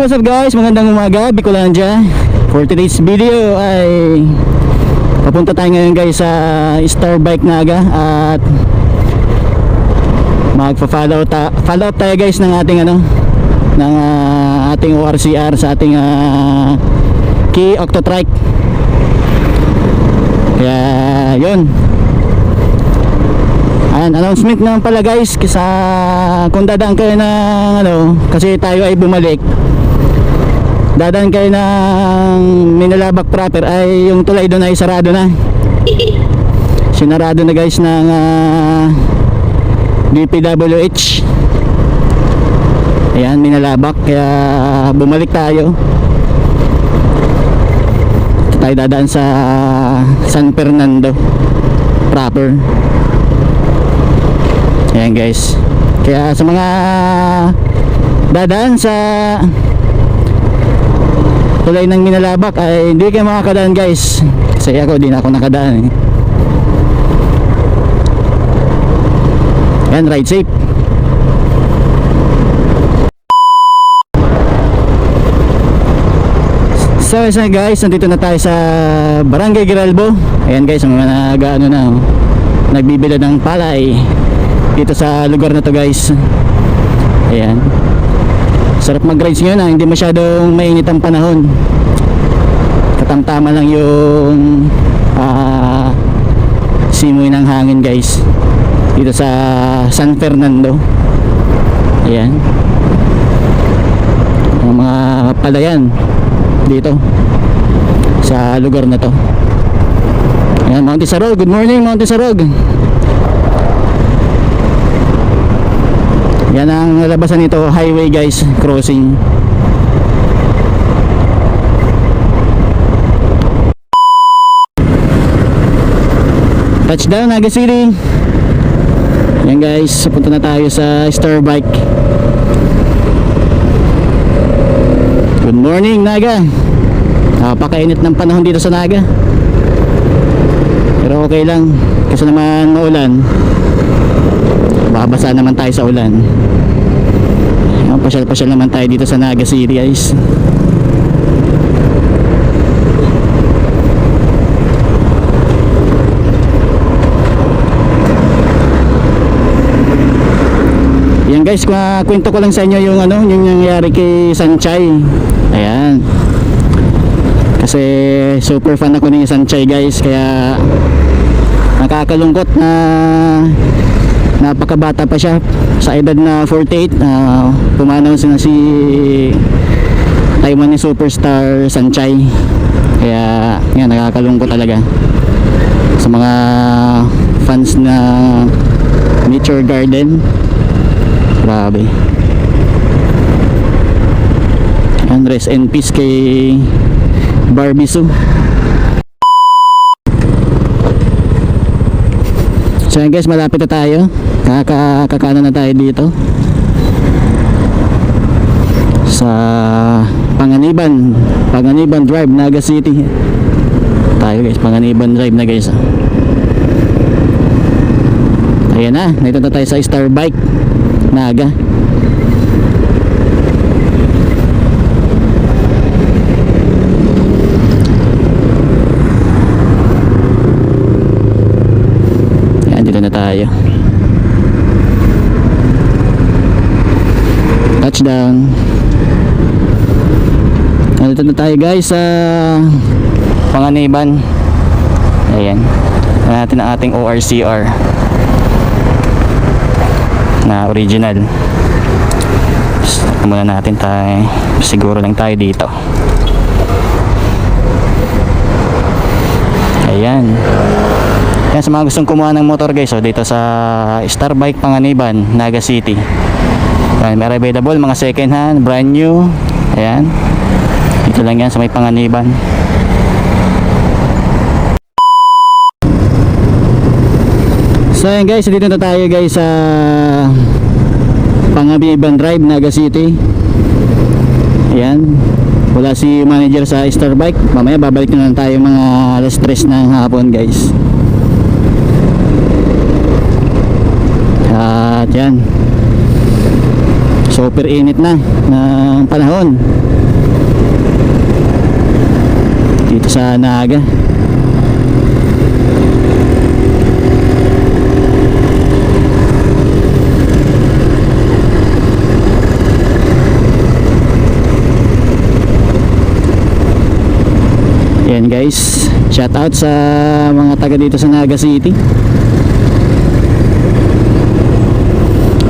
what's up guys? Magandang umaga, Bicolandia. For today's video ay papunta tayo ngayon guys sa Star Bike Naga at magpa-follow up tayo guys ng ating ating ORCR sa ating Key Octotrike. Kaya yun, announcement naman pala guys, sa kung dadaan kayo ng kasi tayo ay bumalik, dadaan kayo ng Minalabak proper, ay yung tulay doon ay sarado na. Sinarado na guys ng DPWH. Ayan, Minalabak, kaya bumalik tayo. Tayo dadaan sa San Fernando proper. Ayan guys, kaya sa mga dadaan sa tulay ng Minalabak ay hindi kayo makakadaan guys, kasi ako din ako nakadaan Ayan, ride safe. So guys, nandito na tayo sa Barangay Giralbo. Ayan guys, ang mga nagbibila ng palay dito sa lugar na to guys. Ayan, sarap mag-rides ngayon hindi masyadong mainit ang panahon. Katamtama lang yung simoy ng hangin guys dito sa San Fernando. Ayan, ang mga palayan dito sa lugar na to. Ayan, Mount Isarog. Good morning, Mount Isarog. Yan ang labasan nito, highway guys, crossing. Touchdown Naga City. Yan guys, punta na tayo sa Star Bike. Good morning Naga. Napakainit ng panahon dito sa Naga, pero okay lang kasi naman maulan. Babasa naman tayo sa ulan. Pasyal-pasyal naman tayo dito sa Naga City guys. Yan guys, kwento ko lang sa inyo yung yung nangyari kay Sanchay. Ayan, kasi super fan ako ni Sanchay guys, kaya nakakalungkot na napakabata pa siya, sa edad na 48 pumanaw si Taiwanese superstar Sanchay. Kaya yan, nakakalungkot talaga sa mga fans na Nature Garden. Grabe. And rest in peace kay Barbie Sue. So guys, malapit na tayo. Kakano na tayo dito sa Panganiban Drive, Naga City. Tayo guys, Panganiban Drive na guys. Ayan na, dito na tayo sa Star Bike Naga. Na tayo. Touchdown. Nandito na tayo guys sa Panganiban. Ayan, natin ang ating ORCR na original. Muna natin tayo, siguro lang tayo dito. Ayan. Yan, sa mga gustong kumuha ng motor guys, dito sa Star Bike Panganiban, Naga City. Yan, may available mga second hand, brand new. Ayan, dito lang yan sa may Panganiban. So yan guys, dito na tayo guys sa Panganiban Drive, Naga City. Ayan, wala si manager sa Star Bike. Mamaya babalik na lang tayo mga alas 3 ng hapon guys. At yan, super init na ng panahon. dito sa Naga. Yan guys, shout out sa mga taga dito sa Naga City.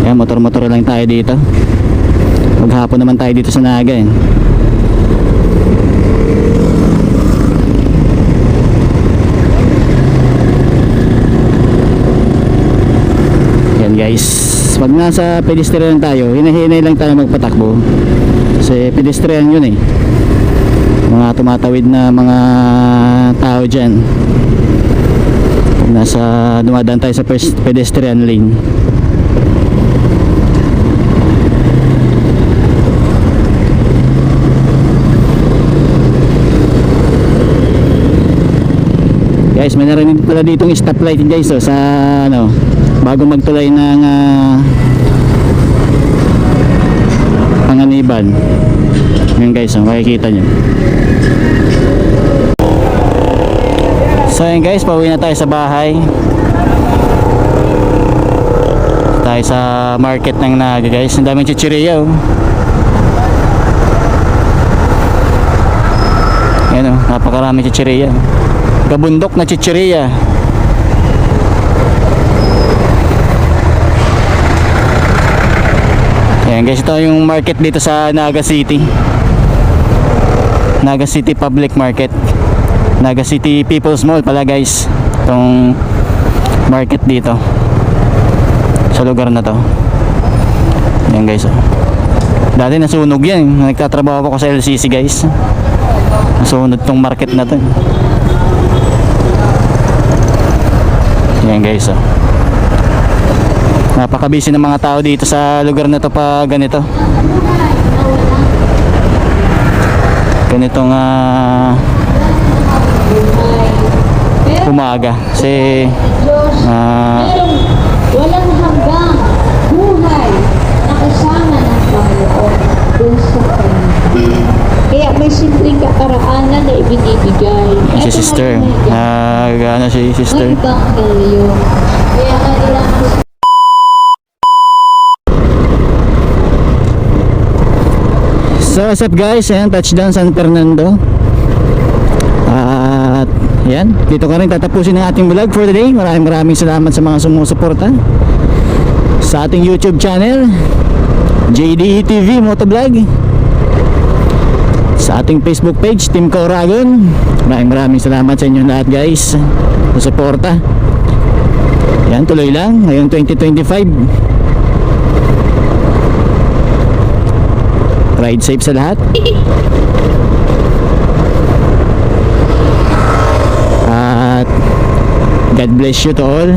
Yan, motor-motor lang tayo dito. Maghapon naman tayo dito sa Naga eh. Yan guys, pag nasa pedestrian tayo, hinahinay lang tayo magpatakbo kasi pedestrian yun eh, mga tumatawid na mga tao dyan. Pag nasa dumadaan tayo sa pedestrian lane, guys, may narinig pala ditong stoplight guys, so sa ano, bago magtulay ng Panganiban. Yun guys, makikita nyo. So yun guys, pauwi na tayo sa bahay. Tayo sa market ng Naga guys. Ang daming chichirya oh. Yan oh, napakaraming chichirya. Kabundok na chichirya. Ayan guys, ito yung market dito sa Naga City. Naga City Public Market. Naga City People's Mall pala guys. Itong market dito sa lugar na to. Ayan guys oh. Dati nasunog yan. Nagtatrabaho ako sa LCC guys. Nasunog tong market na to. Ayan guys oh. Napaka-busy ng mga tao dito sa lugar na to pa ganito. Ganitong umaga. Kasi walang hanggang buhay na kasama ng Panginoon dun sa Kanya. Kaya may simpleng kaparaanan na ibinibigay. si sister. Ano si sister? May Ebanghelyo. Kaya kailangan So what's up guys, ayan, touchdown San Fernando. At yan, dito ka rin tatapusin ang ating vlog for the day. Maraming salamat sa mga sumusuporta sa ating YouTube channel JDE TV Motovlog, sa ating Facebook page Team Kauragon. Maraming salamat sa inyo lahat guys sa suporta. Yan, tuloy lang ngayong 2025. Ride safe sa lahat. At God bless you to all.